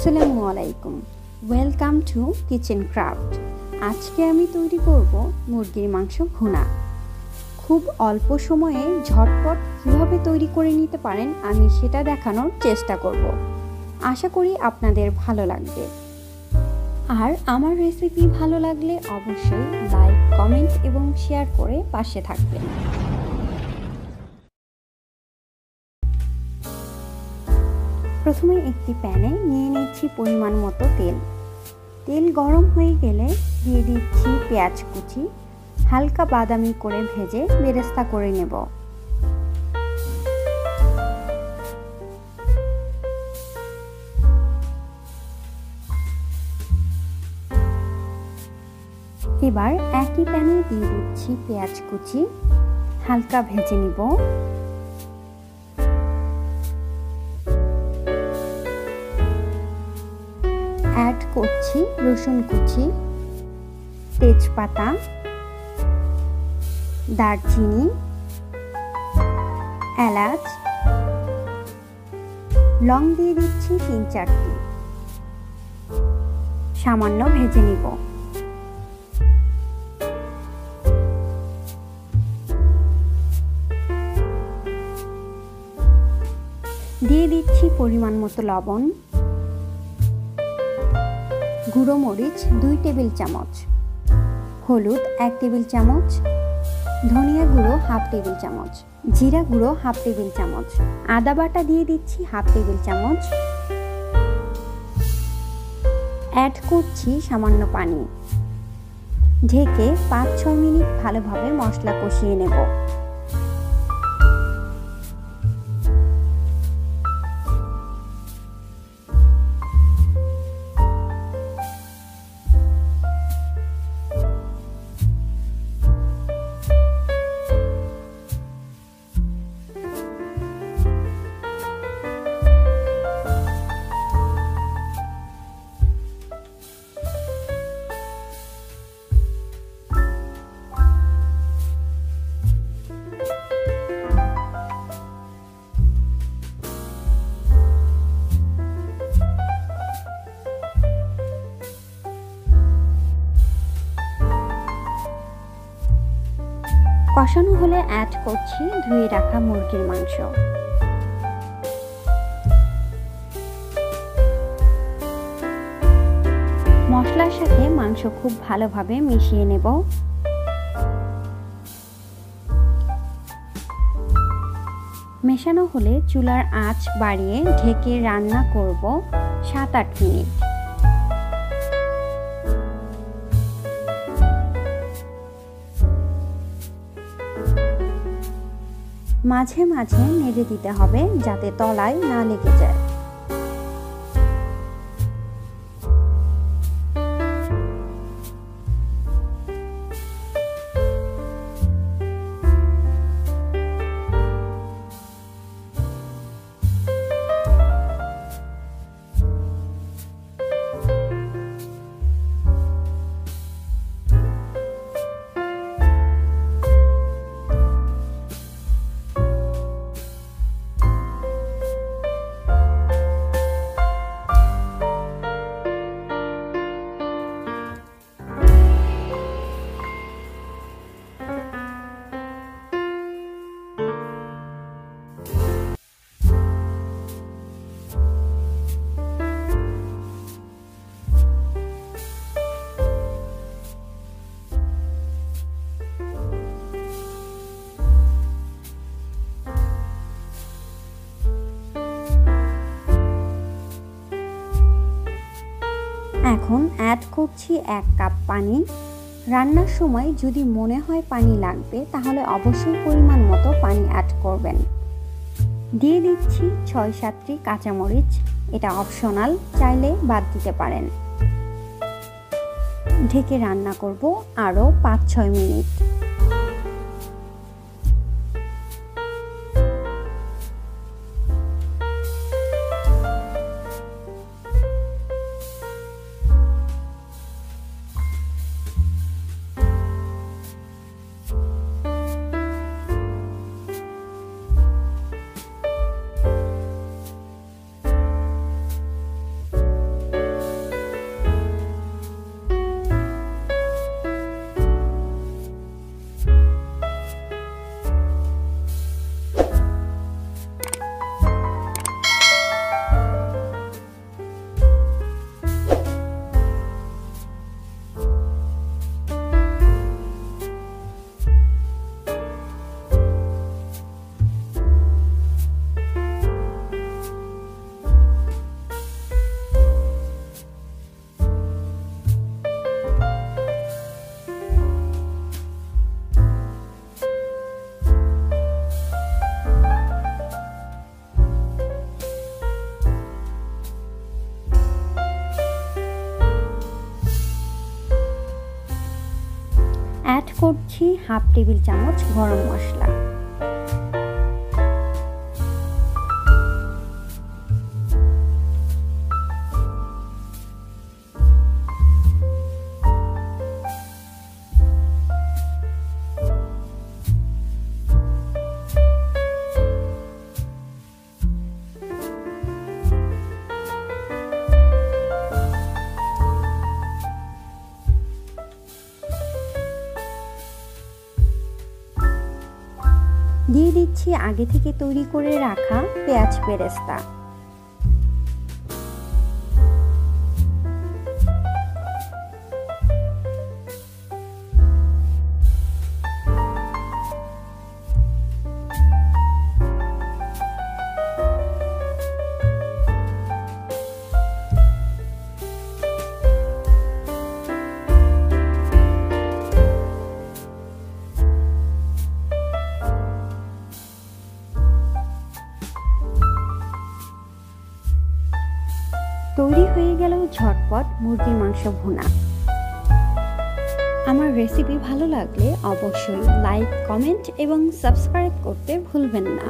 আসসালামু আলাইকুম, welcome to kitchen craft. আজকে আমি তৈরি করব মুরগির মাংস ভুনা। খুব অল্প সময়ে ঝটপট কীভাবে তৈরি করে নিতে পারেন আমি সেটা দেখানোর চেষ্টা করব। আশা করি আপনাদের ভালো লাগবে। আর আমার রেসিপি ভালো লাগলে অবশ্যই লাইক, কমেন্ট এবং শেয়ার করে পাশে থাকবেন। প্রথমে একটি প্যানে নিয়ে নিচ্ছি পরিমাণ মতো তেল। তেল গরম হয়ে গেলে দিয়ে দিচ্ছি পেঁয়াজ কুচি, হালকা বাদামি করে ভেজে বেরেস্তা করে নেব। এবার একই প্যানে দিয়ে দিচ্ছি পেঁয়াজ কুচি, হালকা ভেজে নিব। অ্যাড করছি রসুন কুচি, তেজপাতা, দারচিনি, এলাচ, লং দিয়ে দিচ্ছি 3-4টি। সামান্য ভেজে নিব। দিয়ে দিচ্ছি পরিমাণ মতো লবণ, গুঁড়ো মরিচ 2 টেবিল চামচ, হলুদ 1 টেবিল চামচ, ধনিয়া গুঁড়ো 1/2 টেবিল চামচ, জিরা গুঁড়ো 1/2 টেবিল চামচ, আদা বাটা দিয়ে দিচ্ছি 1/2 টেবিল চামচ। অ্যাড করছি সামান্য পানি। ঢেকে 5-6 মিনিট ভালোভাবে মশলা কষিয়ে নেব। কষানো হলে অ্যাড করছি ধুয়ে রাখা মুরগির মাংস। মশলার সাথে মাংস খুব ভালোভাবে মিশিয়ে নেব। মেশানো হলে চুলার আঁচ বাড়িয়ে ঢেকে রান্না করব 7-8 মিনিট। মাঝে মাঝে নেড়ে দিতে হবে যাতে তলায় না লেগে যায়। এখন অ্যাড করছি 1 কাপ পানি। রান্নার সময় যদি মনে হয় পানি লাগবে তাহলে অবশ্যই পরিমাণ মতো পানি অ্যাড করবেন। দিয়ে দিচ্ছি 6-7টি কাঁচামরিচ, এটা অপশনাল, চাইলে বাদ দিতে পারেন। ঢেকে রান্না করব আরও 5-6 মিনিট। হাফ টেবিল চামচ গরম মশলা। দিয়ে দিচ্ছি আগে থেকে তৈরি করে রাখা পেঁয়াজ বেরেস্তা। তৈরি হয়ে গেল ঝটপট মুরগির মাংস ভুনা। আমার রেসিপি ভালো লাগলে অবশ্যই লাইক, কমেন্ট এবং সাবস্ক্রাইব করতে ভুলবেন না।